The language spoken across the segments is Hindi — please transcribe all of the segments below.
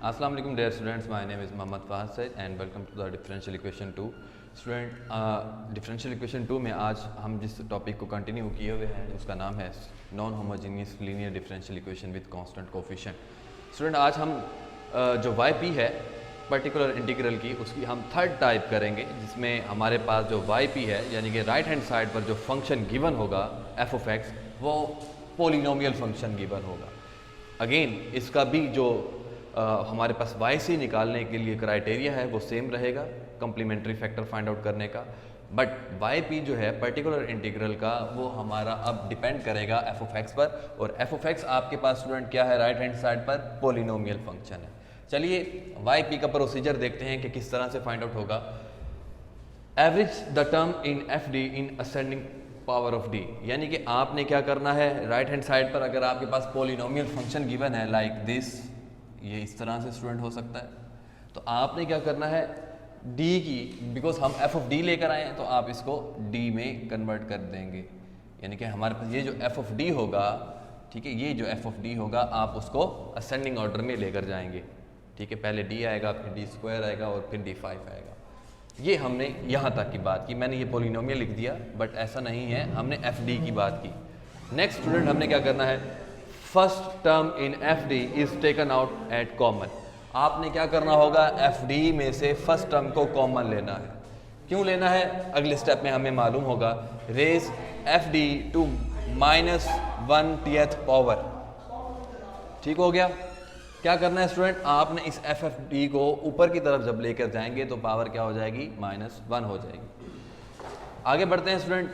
Assalamu alaikum dear students, my name is Mohammad Fahad Said and welcome to the differential equation 2. Student differential equation 2 में आज हम जिस टॉपिक को कंटिन्यू किए हुए हैं उसका नाम है non homogeneous linear differential equation with constant coefficient. Student आज हम जो वाई पी है पर्टिकुलर इंटीग्रल की उसकी हम थर्ड टाइप करेंगे, जिसमें हमारे पास जो वाई पी है यानी कि राइट हैंड साइड पर जो फंक्शन गिवन होगा एफ ऑफ एक्स वो पोलिनोमियल फंक्शन गिवन होगा। अगेन इसका भी जो हमारे पास वाई सी निकालने के लिए क्राइटेरिया है वो सेम रहेगा, कम्प्लीमेंट्री फैक्टर फाइंड आउट करने का। बट वाई पी जो है पर्टिकुलर इंटीग्रल का वो हमारा अब डिपेंड करेगा एफ ऑफ एक्स पर, और एफ ऑफ एक्स आपके पास स्टूडेंट क्या है राइट हैंड साइड पर पोलिनोमियल फंक्शन है। चलिए वाई पी का प्रोसीजर देखते हैं कि किस तरह से फाइंड आउट होगा। Average the term in F D in ascending power of D, यानी कि आपने क्या करना है राइट हैंड साइड पर अगर आपके पास पोलिनोमियल फंक्शन गिवन है लाइक दिस, ये इस तरह से स्टूडेंट हो सकता है, तो आपने क्या करना है डी की, बिकॉज हम एफ ऑफ डी लेकर आए हैं तो आप इसको डी में कन्वर्ट कर देंगे, यानी कि हमारे पास ये जो एफ ऑफ डी होगा, ठीक है, ये जो एफ ऑफ डी होगा आप उसको असेंडिंग ऑर्डर में लेकर जाएंगे, ठीक है, पहले डी आएगा फिर डी स्क्वायर आएगा और फिर डी 5 आएगा। ये हमने यहाँ तक की बात की, मैंने ये पोलिनोमियल लिख दिया बट ऐसा नहीं है, हमने एफ डी की बात की। नेक्स्ट स्टूडेंट हमने क्या करना है, first term in F D is taken out at common. आपने क्या करना होगा एफ डी में से फर्स्ट टर्म को कॉमन लेना है। क्यों लेना है अगले स्टेप में हमें मालूम होगा। Raise F D to -1/10 power, ठीक हो गया। क्या करना है स्टूडेंट, आपने इस एफ एफ डी को ऊपर की तरफ जब लेकर जाएंगे तो पावर क्या हो जाएगी -1 हो जाएगी। आगे बढ़ते हैं student,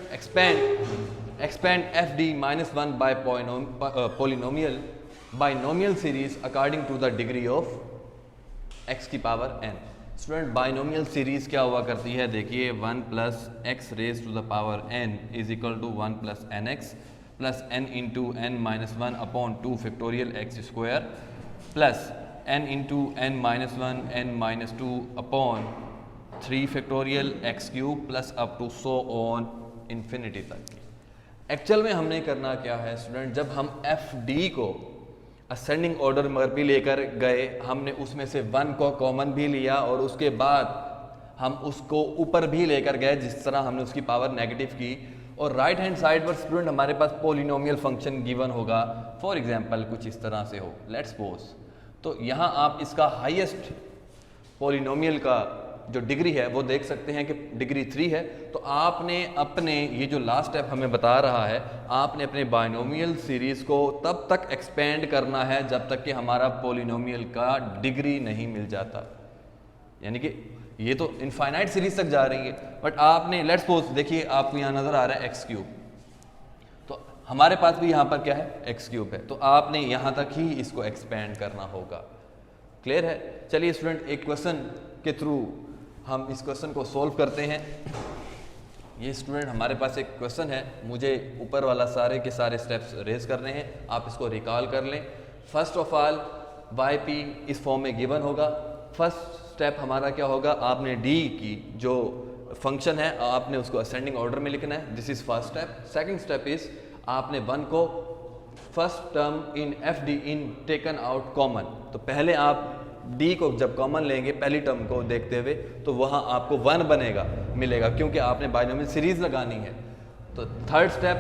expand F D -1 by polynomial binomial series according to the degree of x की power n। Student binomial series क्या हुआ करती है, देखिए 1 + x raise to the power n is equal to 1 + nx plus n into n -1 upon 2 factorial x square plus n into n -1 n -2 upon 3 factorial x cube plus up to so on infinity तक। एक्चुअल में हमने करना क्या है स्टूडेंट, जब हम एफ डी को असेंडिंग ऑर्डर में भी लेकर गए, हमने उसमें से 1 को कॉमन भी लिया और उसके बाद हम उसको ऊपर भी लेकर गए जिस तरह हमने उसकी पावर नेगेटिव की, और राइट हैंड साइड पर स्टूडेंट हमारे पास पोलिनोमियल फंक्शन गिवन होगा, फॉर एग्जांपल कुछ इस तरह से हो, लेट्स सपोज। तो यहाँ आप इसका हाईएस्ट पोलिनोमियल का जो डिग्री है वो देख सकते हैं कि डिग्री 3 है। तो आपने अपने ये जो लास्ट स्टेप हमें बता रहा है, आपने अपने बाइनोमियल सीरीज को तब तक एक्सपेंड करना है जब तक कि हमारा पोलिनोमियल का डिग्री नहीं मिल जाता, यानी कि ये तो इनफाइनाइट सीरीज तक जा रही है, बट आपने लेट्स सपोज देखिए आपको यहाँ नजर आ रहा है एक्स क्यूब, तो हमारे पास भी यहाँ पर क्या है एक्स क्यूब है, तो आपने यहाँ तक ही इसको एक्सपेंड करना होगा। क्लियर है। चलिए स्टूडेंट एक क्वेश्चन के थ्रू हम इस क्वेश्चन को सॉल्व करते हैं। ये स्टूडेंट हमारे पास एक क्वेश्चन है, मुझे ऊपर वाला सारे के सारे स्टेप्स रेज करने हैं, आप इसको रिकॉल कर लें। First of all Y P इस फॉर्म में गिवन होगा। फर्स्ट स्टेप हमारा क्या होगा, आपने डी की जो फंक्शन है आपने उसको असेंडिंग ऑर्डर में लिखना है, this is first step. Second step is आपने 1 को first term in F D in taken out common, तो पहले आप डी को जब कॉमन लेंगे पहली टर्म को देखते हुए तो वहाँ आपको 1 बनेगा मिलेगा, क्योंकि आपने बाइनोमियल सीरीज लगानी है। तो थर्ड स्टेप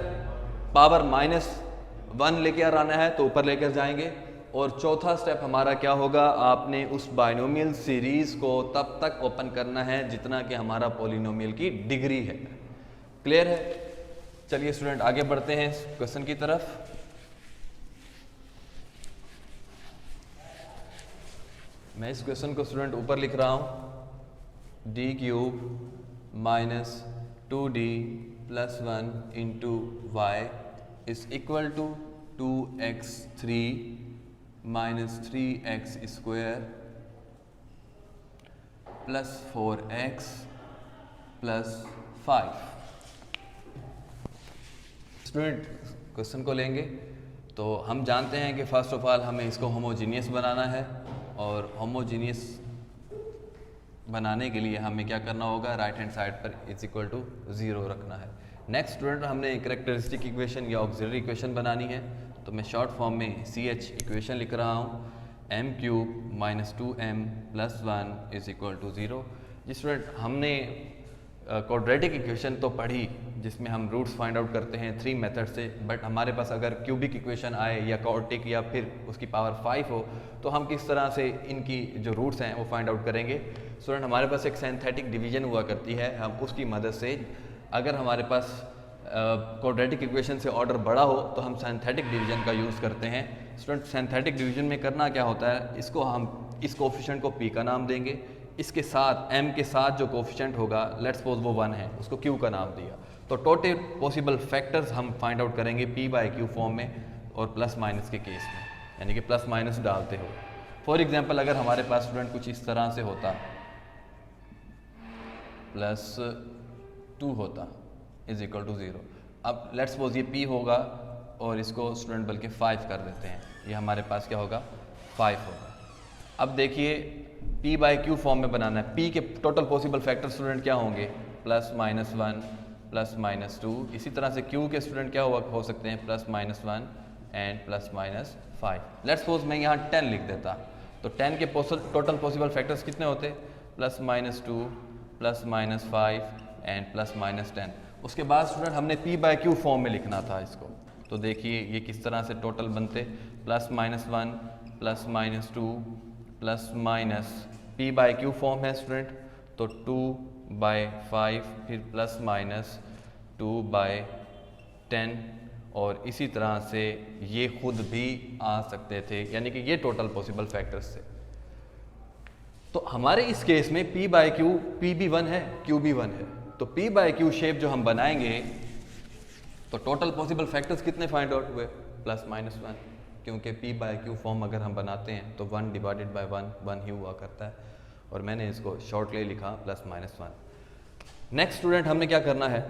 पावर -1 लेकर आना है तो ऊपर लेकर जाएंगे, और चौथा स्टेप हमारा क्या होगा, आपने उस बाइनोमियल सीरीज को तब तक ओपन करना है जितना कि हमारा पोलिनोमियल की डिग्री है। क्लियर है। चलिए स्टूडेंट आगे बढ़ते हैं क्वेश्चन की तरफ। मैं इस क्वेश्चन को स्टूडेंट ऊपर लिख रहा हूँ, D cube -2d + 1 into Y is equal to 2x3 - 3x square plus 4x plus 5। Student question को लेंगे तो हम जानते हैं कि फर्स्ट ऑफ ऑल हमें इसको होमोजीनियस बनाना है, और होमोजीनियस बनाने के लिए हमें क्या करना होगा, राइट हैंड साइड पर इज इक्वल टू 0 रखना है। नेक्स्ट स्टूडेंट हमने कैरेक्टरिस्टिक इक्वेशन या ऑक्सिलरी इक्वेशन बनानी है, तो मैं शॉर्ट फॉर्म में CH इक्वेशन लिख रहा हूँ। M cube minus 2m plus 1 is equal to 0। जी स्टूडेंट, हमने क्वाड्रेटिक इक्वेशन तो पढ़ी जिसमें हम रूट्स फाइंड आउट करते हैं 3 मेथड से, बट हमारे पास अगर क्यूबिक इक्वेशन आए या क्वाड्रेटिक या फिर उसकी पावर 5 हो तो हम किस तरह से इनकी जो रूट्स हैं वो फाइंड आउट करेंगे। स्टूडेंट, हमारे पास एक सिंथेटिक डिवीजन हुआ करती है, हम उसकी मदद से अगर हमारे पास क्वाड्रेटिक इक्वेशन से ऑर्डर बड़ा हो तो हम सिंथेटिक डिवीजन का यूज़ करते हैं। स्टूडेंट, सिंथेटिक डिवीजन में करना क्या होता है, इसको हम इस कोफिशिएंट को p का नाम देंगे, इसके साथ m के साथ जो कोफिशिएंट होगा लेट्स सपोज वो 1 है, उसको q का नाम दिया, तो टोटल पॉसिबल फैक्टर्स हम फाइंड आउट करेंगे p बाई क्यू फॉर्म में और प्लस माइनस के केस में, यानी कि प्लस माइनस डालते हो। फॉर एग्जांपल अगर हमारे पास स्टूडेंट कुछ इस तरह से होता, प्लस 2 होता इज इक्वल टू 0। अब लेट्स सपोज ये p होगा और इसको स्टूडेंट बल्कि 5 कर देते हैं, ये हमारे पास क्या होगा 5 होगा। अब देखिए p बाई क्यू फॉर्म में बनाना है, p के टोटल पॉसिबल फैक्टर स्टूडेंट क्या होंगे, प्लस माइनस 1 प्लस माइनस 2। इसी तरह से q के स्टूडेंट क्या हो सकते हैं, plus minus 1 and plus minus 5। Let's suppose मैं यहाँ 10 लिख देता, तो 10 के टोटल पॉसिबल फैक्टर्स कितने होते, plus minus 2 plus minus 5 and plus minus 10। उसके बाद स्टूडेंट हमने p बाई क्यू फॉर्म में लिखना था इसको, तो देखिए ये किस तरह से टोटल बनते, plus minus 1 plus minus 2 plus minus p by Q form है स्टूडेंट, तो 2 बाई 5 फिर प्लस माइनस 2 बाई 10, और इसी तरह से ये खुद भी आ सकते थे, यानी कि ये टोटल पॉसिबल फैक्टर्स थे। तो हमारे इस केस में p बाई क्यू, p भी 1 है q भी 1 है, तो p बाई क्यू शेप जो हम बनाएंगे तो टोटल पॉसिबल फैक्टर्स कितने फाइंड आउट हुए, प्लस माइनस 1, क्योंकि p बाई क्यू फॉर्म अगर हम बनाते हैं तो 1 डिवाइडेड बाई 1 ही हुआ करता है, और मैंने इसको शॉर्टली लिखा प्लस माइनस 1। नेक्स्ट स्टूडेंट हमने क्या करना है,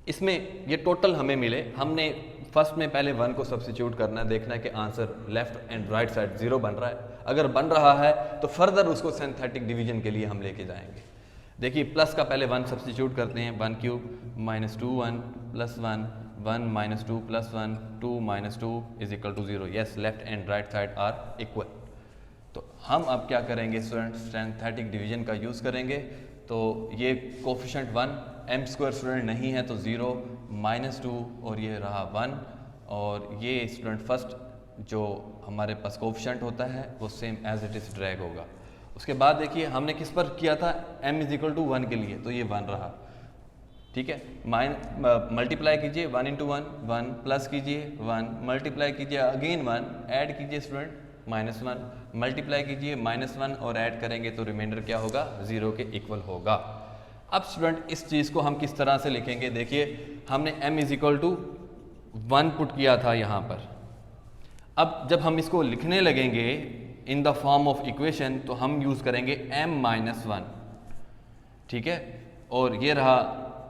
इसमें ये टोटल हमें मिले, हमने फर्स्ट में पहले 1 को सब्स्टिट्यूट करना है, देखना है कि answer left and right side 0 बन रहा है। अगर बन रहा है तो फर्दर उसको सिंथेटिक डिवीजन के लिए हम लेके जाएंगे। देखिए प्लस का पहले 1 सब्स्टिट्यूट करते हैं, 1 cube minus 2 1 plus 1 1 minus 2 plus 1 2 minus 2 is equal to 0। Yes, left and right side are equal. तो हम अब क्या करेंगे स्टूडेंट, सिंथेटिक डिवीजन का यूज़ करेंगे। तो ये कोफिशिएंट 1 m स्क्वायर स्टूडेंट नहीं है तो 0 माइनस 2 और ये रहा 1, और ये स्टूडेंट फर्स्ट जो हमारे पास कोफिशिएंट होता है वो same as it is drag होगा। उसके बाद देखिए हमने किस पर किया था, m इज इक्वल टू 1 के लिए, तो ये 1 रहा, ठीक है। मल्टीप्लाई कीजिए 1 इंटू 1 1, प्लस कीजिए 1, मल्टीप्लाई कीजिए अगेन 1, ऐड कीजिए स्टूडेंट माइनस 1, मल्टीप्लाई कीजिए माइनस 1 और ऐड करेंगे तो रिमाइंडर क्या होगा, 0 के इक्वल होगा। अब स्टूडेंट इस चीज़ को हम किस तरह से लिखेंगे, देखिए हमने m is equal to 1 put किया था यहाँ पर। अब जब हम इसको लिखने लगेंगे in the form of equation तो हम यूज़ करेंगे m माइनस 1, ठीक है, और ये रहा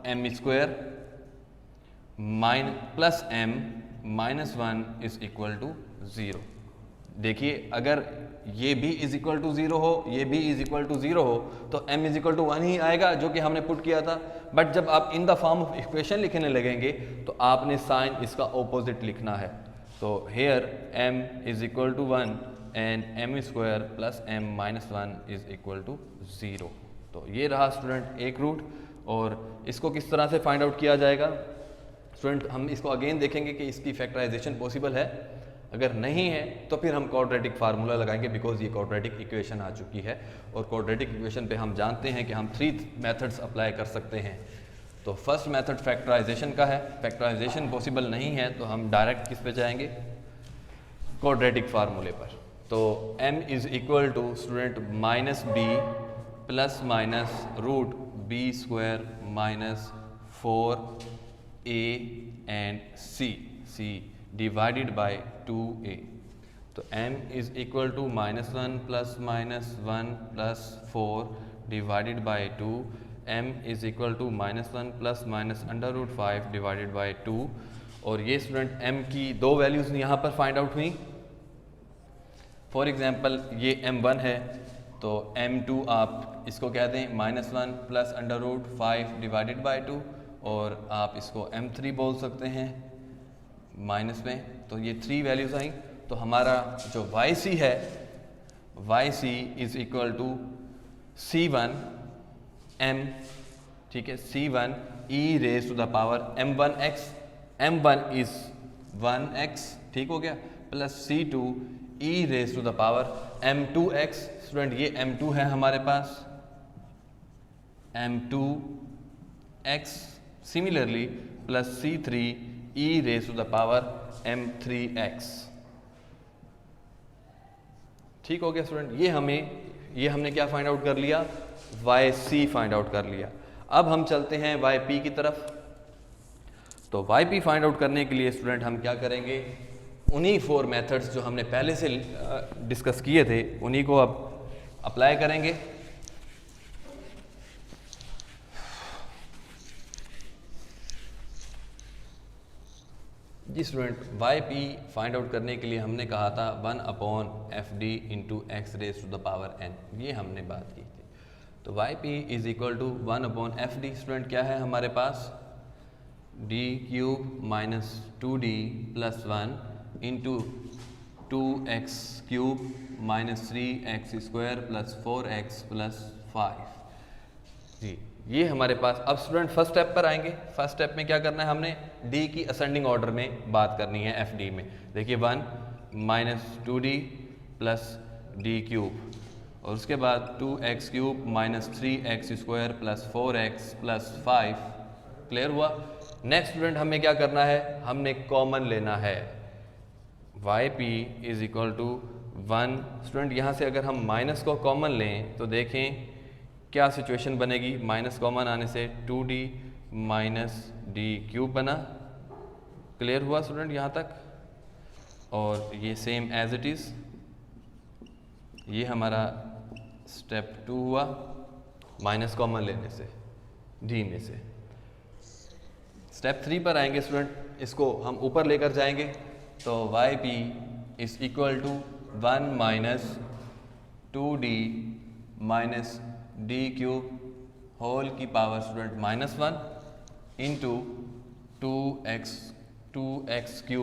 m square plus m minus 1 is equal to 0। देखिए अगर ये भी इज इक्वल टू 0 हो, ये भी इज इक्वल टू 0 हो तो m इज इक्वल टू 1 ही आएगा जो कि हमने पुट किया था। बट जब आप in the form of equation लिखने लगेंगे तो आपने साइन इसका ऑपोजिट लिखना है। तो here m is equal to 1 and m square plus m minus 1 is equal to 0। तो ये रहा स्टूडेंट एक रूट, और इसको किस तरह से फाइंड आउट किया जाएगा स्टूडेंट, हम इसको अगेन देखेंगे कि इसकी फैक्टराइजेशन पॉसिबल है। अगर नहीं है तो फिर हम क्वाड्रेटिक फार्मूला लगाएंगे, बिकॉज ये क्वाड्रेटिक इक्वेशन आ चुकी है, और क्वाड्रेटिक इक्वेशन पे हम जानते हैं कि हम 3 मेथड्स अप्लाई कर सकते हैं। तो फर्स्ट मेथड फैक्टराइजेशन का है, फैक्टराइजेशन पॉसिबल नहीं है तो हम डायरेक्ट किस पे जाएंगे, क्वाड्रेटिक फार्मूले पर। तो m is equal to student minus B plus minus root B square minus 4a and c divided by 2a। तो m is equal to minus 1 plus minus 1 plus 4 divided by 2, m is equal to minus 1 plus minus under root 5 divided by 2। और ये स्टूडेंट m की 2 वैल्यूज़ यहाँ पर फाइंड आउट हुई। फॉर एग्जांपल ये m1 है तो m2 आप इसको कह दें minus 1 plus under root 5 divided by 2, और आप इसको m3 बोल सकते हैं माइनस में। तो ये 3 वैल्यूज़ आई। तो हमारा जो वाई सी है, Y C is equal to C1 M, ठीक है, C1 e raise to the power m1x, m1 is 1x, ठीक हो गया, plus C2 e raise to the power m2x। Student ये m2 है हमारे पास, m2x, similarly plus C3 e raise to the power m3x, ठीक हो गया स्टूडेंट। ये हमने क्या फाइंड आउट कर लिया, YC फाइंड आउट कर लिया। अब हम चलते हैं YP की तरफ। तो YP फाइंड आउट करने के लिए स्टूडेंट हम क्या करेंगे, उन्हीं 4 मेथड्स जो हमने पहले से डिस्कस किए थे उन्हीं को अब अप्लाई करेंगे। जी स्टूडेंट, YP फाइंड आउट करने के लिए हमने कहा था 1/FD into X raise to the power n, ये हमने बात की थी। तो YP is equal to 1/FD। Student क्या है हमारे पास, d³ minus 2d plus 1 into 2x³ minus 3x² plus 4x plus 5। जी ये हमारे पास। अब स्टूडेंट फर्स्ट स्टेप पर आएंगे। फर्स्ट स्टेप में क्या करना है, हमने d की असेंडिंग ऑर्डर में बात करनी है FD में। देखिए 1 माइनस 2d प्लस d³ और उसके बाद 2x³ minus 3x² plus 4x plus 5। Clear हुआ। नेक्स्ट स्टूडेंट हमें क्या करना है, हमने कॉमन लेना है, YP is equal to 1। Student यहाँ से अगर हम माइनस को कॉमन लें तो देखें क्या सिचुएशन बनेगी, माइनस कॉमन आने से 2d माइनस d³ बना। क्लियर हुआ स्टूडेंट यहाँ तक। और ये सेम एज इट इज़, ये हमारा स्टेप 2 हुआ माइनस कॉमन लेने से d में से। स्टेप 3 पर आएंगे स्टूडेंट, इसको हम ऊपर लेकर जाएंगे। तो YP is equal to 1 minus 2d minus d³ whole की power student minus 1 into 2x³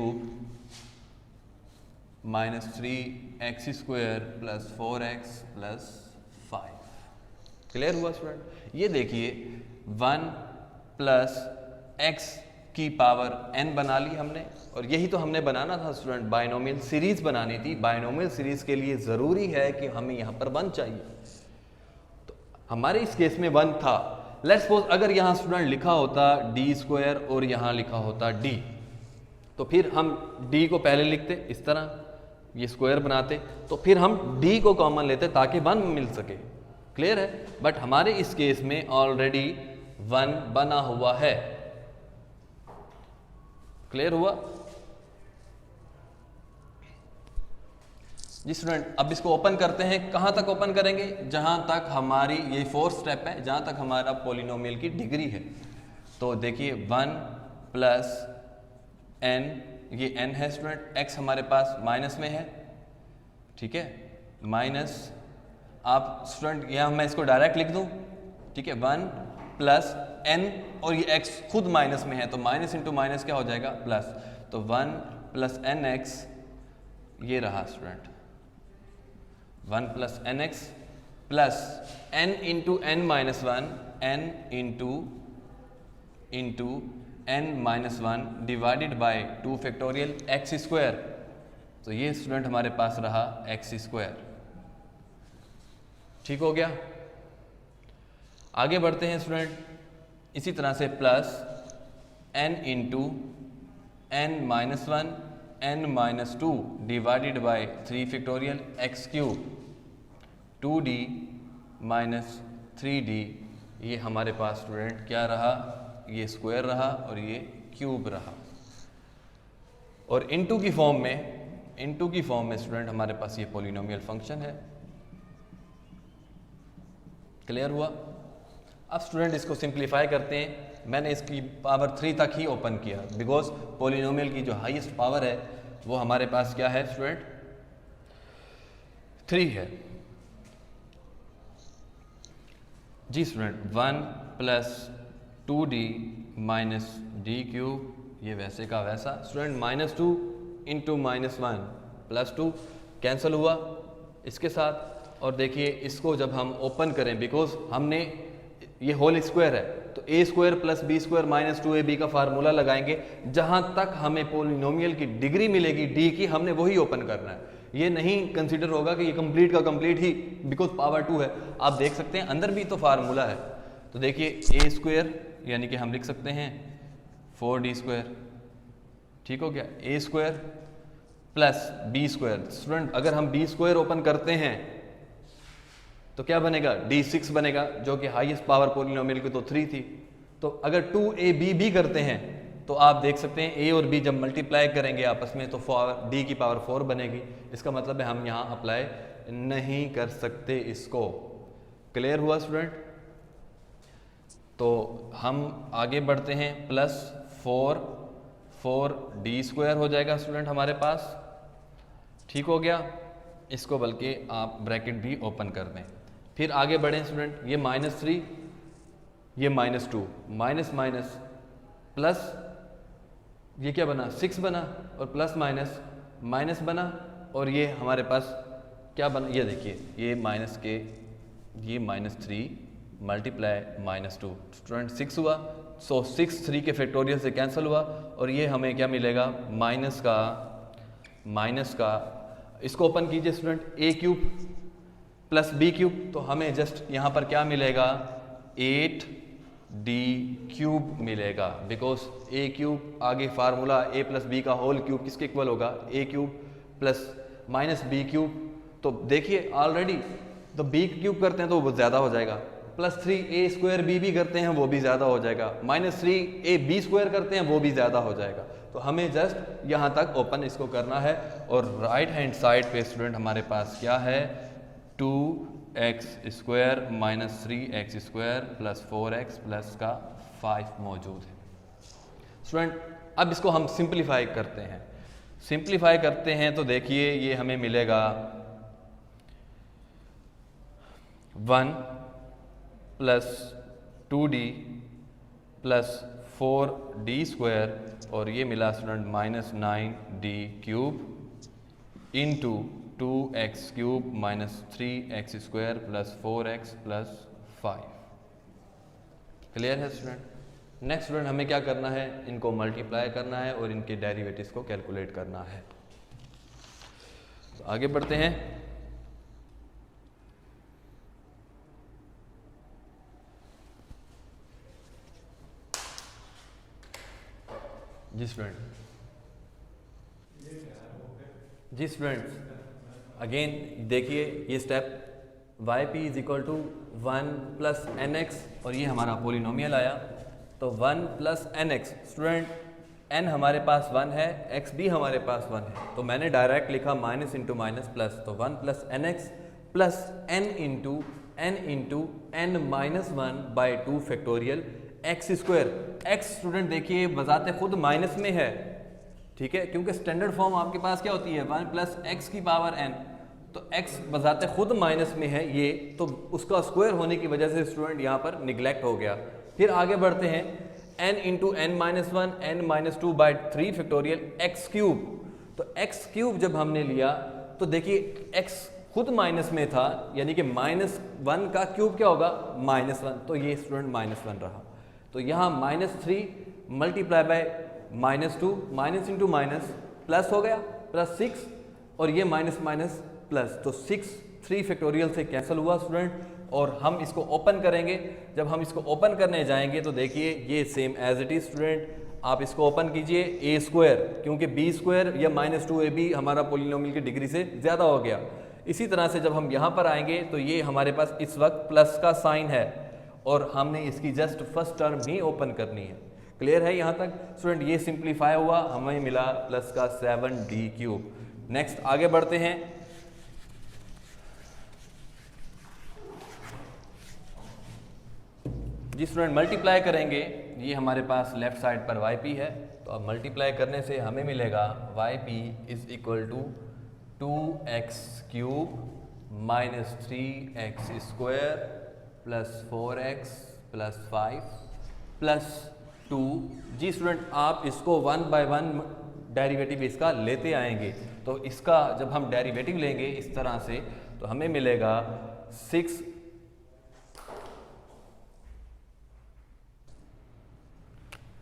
minus 3x² plus 4x plus 5। Clear हुआ स्टूडेंट। ये देखिए 1 प्लस x की पावर n बना ली हमने, और यही तो हमने बनाना था स्टूडेंट, बाइनोमियल सीरीज बनानी थी। बाइनोमियल सीरीज के लिए ज़रूरी है कि हमें यहाँ पर 1 चाहिए। हमारे इस केस में 1 था। लेट्स सपोज अगर यहाँ स्टूडेंट लिखा होता d² और यहाँ लिखा होता d, तो फिर हम d को पहले लिखते इस तरह, ये स्क्वायर बनाते, तो फिर हम d को कॉमन लेते ताकि 1 मिल सके। क्लियर है। बट हमारे इस केस में ऑलरेडी 1 बना हुआ है। क्लियर हुआ जी स्टूडेंट। अब इसको ओपन करते हैं। कहाँ तक ओपन करेंगे, जहाँ तक हमारी ये 4th स्टेप है, जहाँ तक हमारा पॉलिनोमियल की डिग्री है। तो देखिए 1 प्लस n, ये n है स्टूडेंट, x हमारे पास माइनस में है, ठीक है, माइनस, आप स्टूडेंट यहाँ मैं इसको डायरेक्ट लिख दूँ, ठीक है, 1 प्लस n, और ये x खुद माइनस में है तो माइनस इंटू माइनस क्या हो जाएगा, प्लस। तो 1 प्लस nx ये रहा student, 1 plus nx plus n into n minus 1, n into n minus 1 divided by 2 factorial x²। तो ये स्टूडेंट हमारे पास रहा x²। ठीक हो गया। आगे बढ़ते हैं स्टूडेंट। इसी तरह से plus n into n minus 1, n minus 2 divided by 3 factorial x³ 2d minus 3d। ये हमारे पास स्टूडेंट क्या रहा, ये स्क्वायर रहा और ये क्यूब रहा। और इनटू की फॉर्म में स्टूडेंट हमारे पास ये पॉलिनोमियल फंक्शन है। क्लियर हुआ। अब स्टूडेंट इसको सिंप्लीफाई करते हैं। मैंने इसकी पावर 3 तक ही ओपन किया बिकॉज पॉलिनोमियल की जो हाईएस्ट पावर है वो हमारे पास क्या है स्टूडेंट, 3 है। जी student 1 plus 2d minus d³, ये वैसे का वैसा student, minus 2 into minus 1 +2 cancel हुआ इसके साथ। और देखिए इसको जब हम ओपन करें, बिकॉज हमने ये होल स्क्वायर है, तो a² + b² - 2ab का फार्मूला लगाएंगे। जहां तक हमें पोलिनोमियल की डिग्री मिलेगी d की, हमने वही ओपन करना है। ये नहीं कंसीडर होगा कि ये कंप्लीट का कंप्लीट ही, बिकॉज पावर 2 है। आप देख सकते हैं अंदर भी तो फार्मूला है। तो देखिए a² यानी कि हम लिख सकते हैं 4d², ठीक हो गया, a² + b²। स्टूडेंट अगर हम b² ओपन करते हैं तो क्या बनेगा, d6 बनेगा, जो कि हाईएस्ट पावर पोलिनोमियल की तो 3 थी। तो अगर 2ab भी करते हैं तो आप देख सकते हैं a और b जब मल्टीप्लाई करेंगे आपस में तो d की पावर 4 बनेगी। इसका मतलब है हम यहाँ अप्लाई नहीं कर सकते इसको। क्लियर हुआ स्टूडेंट? तो हम आगे बढ़ते हैं, +4d² हो जाएगा स्टूडेंट हमारे पास, ठीक हो गया। इसको बल्कि आप ब्रैकेट भी ओपन कर दें। फिर आगे बढ़ें स्टूडेंट, ये -3, ये -2, माइनस माइनस प्लस, ये क्या बना 6 बना, और प्लस माइनस माइनस बना, और ये हमारे पास क्या बना, ये देखिए ये माइनस के, ये -3 मल्टीप्लाई -2 स्टूडेंट 6 हुआ। सो 6 3 के फैक्टोरियल से कैंसिल हुआ, और ये हमें क्या मिलेगा, माइनस का इसको ओपन कीजिए स्टूडेंट, a³ + b³ तो हमें जस्ट यहाँ पर क्या मिलेगा, 8d³ मिलेगा, बिकॉज a³ आगे फार्मूला a + b का होल क्यूब किसके इक्वल होगा, a³ + -b³। तो देखिए ऑलरेडी तो b³ करते हैं तो वो ज़्यादा हो जाएगा, +3a² b भी करते हैं वो भी ज़्यादा हो जाएगा, -3ab² करते हैं वो भी ज़्यादा हो जाएगा। तो हमें जस्ट यहाँ तक ओपन इसको करना है। और राइट हैंड साइड पे स्टूडेंट हमारे पास क्या है, 2x² - 3x² + 4x + 5 मौजूद है। स्टूडेंट अब इसको हम सिंप्लीफाई करते हैं। सिंप्लीफाई करते हैं तो देखिए ये हमें मिलेगा 1 + 2d + 4d², और ये मिला student -9d³ into 2x³ - 3x² + 4x + 5। Clear है स्टूडेंट? नेक्स्ट स्टूडेंट हमें क्या करना है, इनको मल्टीप्लाई करना है और इनके डेरिवेटिव्स को कैलकुलेट करना है। तो आगे बढ़ते हैं। जी स्टूडेंट्स अगेन देखिए ये स्टेप, yp = 1 + nx, और ये हमारा पोलिनोमियल आया। तो 1 + nx स्टूडेंट, n हमारे पास 1 है, x भी हमारे पास 1 है, तो मैंने डायरेक्ट लिखा माइनस इंटू माइनस प्लस, तो 1 + nx + n into n-1/2 factorial x²। x student देखिए बजाते खुद माइनस में है, ठीक है, क्योंकि स्टैंडर्ड फॉर्म आपके पास क्या होती है 1 + x की पावर n, तो x बजाते खुद माइनस में है ये, तो उसका स्क्वायर होने की वजह से स्टूडेंट यहाँ पर निगलेक्ट हो गया। फिर आगे बढ़ते हैं, n into n-1 n-2/3 factorial x³। तो x³ जब हमने लिया तो देखिए x खुद माइनस में था, यानी कि -1 का क्यूब क्या होगा -1, तो ये स्टूडेंट -1 रहा। तो यहाँ -3 × -2 माइनस इंटू माइनस प्लस हो गया, +6, और ये माइनस माइनस प्लस, तो 6 3 फैक्टोरियल से कैंसिल हुआ स्टूडेंट। और हम इसको ओपन करेंगे, जब हम इसको ओपन करने जाएंगे तो देखिए ये same as it is student, आप इसको ओपन कीजिए a², क्योंकि b² या -2ab हमारा पोलिनोमियल की डिग्री से ज़्यादा हो गया। इसी तरह से जब हम यहाँ पर आएंगे तो ये हमारे पास इस वक्त प्लस का साइन है, और हमने इसकी जस्ट फर्स्ट टर्म ही ओपन करनी है। क्लियर है यहाँ तक स्टूडेंट? ये सिंप्लीफाई हुआ, हमें मिला प्लस का 7d³। नेक्स्ट आगे बढ़ते हैं। जी स्टूडेंट मल्टीप्लाई करेंगे, ये हमारे पास लेफ्ट साइड पर yp है, तो अब मल्टीप्लाई करने से हमें मिलेगा yp = 2x³ - 3x² + 4x + 5 + 2। जी स्टूडेंट आप इसको 1 बाय 1 डेरिवेटिव इसका लेते आएंगे, तो इसका जब हम डेरिवेटिव लेंगे इस तरह से तो हमें मिलेगा 6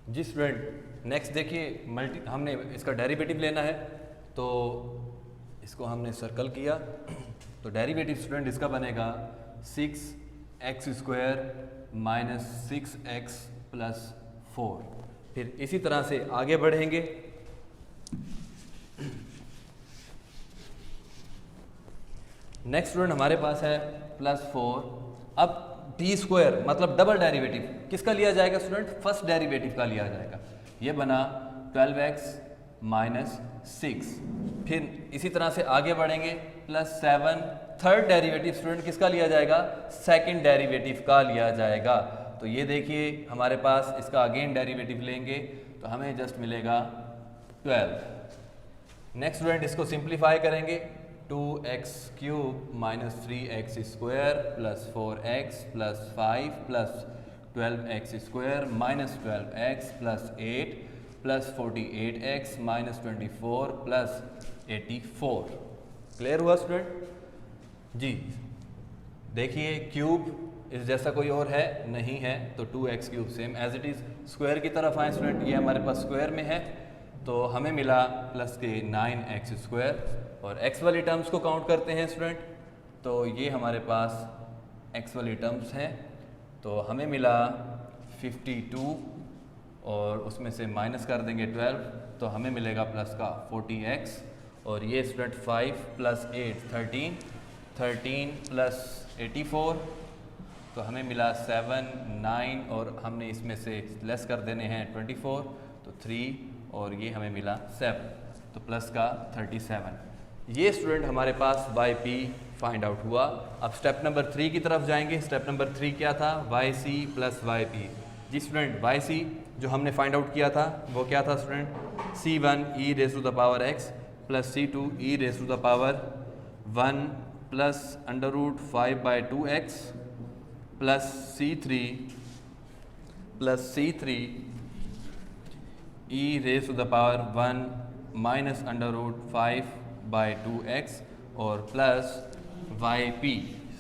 जी स्टूडेंट। नेक्स्ट देखिए हमने इसका डेरिवेटिव लेना है तो इसको हमने सर्कल किया तो डेरिवेटिव स्टूडेंट इसका बनेगा 6x² माइनस 6x प्लस 4। फिर इसी तरह से आगे बढ़ेंगे। नेक्स्ट स्टूडेंट हमारे पास है +4। अब t² मतलब डबल डेरिवेटिव किसका लिया जाएगा स्टूडेंट? फर्स्ट डेरिवेटिव का लिया जाएगा। ये बना 12x माइनस 6। फिर इसी तरह से आगे बढ़ेंगे +7। थर्ड डेरिवेटिव स्टूडेंट किसका लिया जाएगा? सेकंड डेरिवेटिव का लिया जाएगा। तो ये देखिए हमारे पास इसका अगेन डेरिवेटिव लेंगे तो हमें जस्ट मिलेगा 12। नेक्स्ट स्टूडेंट इसको सिंप्लीफाई करेंगे 2x³ minus 3x² plus 4x plus 5 plus 12x² minus 12x plus 8 plus 48x minus 24 plus 84। Clear हुआ स्टूडेंट? जी देखिए क्यूब इस जैसा कोई और है नहीं है तो 2x³ same as it is. Square की तरफ आए स्टूडेंट, ये हमारे पास स्क्वायर में है तो हमें मिला प्लस के 9x²। और x वाली टर्म्स को काउंट करते हैं स्टूडेंट तो ये हमारे पास x वाली टर्म्स हैं तो हमें मिला 52 और उसमें से माइनस कर देंगे 12 तो हमें मिलेगा प्लस का 40x। और ये स्टूडेंट 5 प्लस 8 13 प्लस 84 तो हमें मिला 7 9 और हमने इसमें से लेस कर देने हैं 24 तो 3 और ये हमें मिला 7 तो प्लस का 37। ये स्टूडेंट हमारे पास yp फाइंड आउट हुआ। अब स्टेप नंबर 3 की तरफ जाएंगे। स्टेप नंबर 3 क्या था? yc plus yp। जी स्टूडेंट yc जो हमने फाइंड आउट किया था वो क्या था student? c1 e raise to the power x plus c2 e raise to the power 1 plus √5/2x plus c3 e raise to the power 1 minus √5/2x और प्लस yp।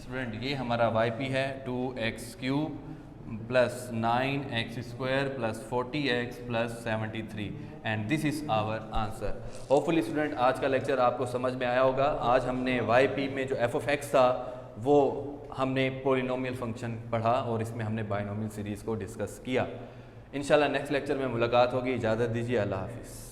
स्टूडेंट ये हमारा yp है 2x³ plus 9x² plus 40x plus 73 and this is our answer. Hopefully student आज का लेक्चर आपको समझ में आया होगा। आज हमने yp में जो f(x) था वो हमने पोलिनोमियल फंक्शन पढ़ा और इसमें हमने बाइनोमियल सीरीज़ को डिस्कस किया। इंशाल्लाह नेक्स्ट लेक्चर में मुलाकात होगी। इजाज़त दीजिए। अल्लाह हाफिज़।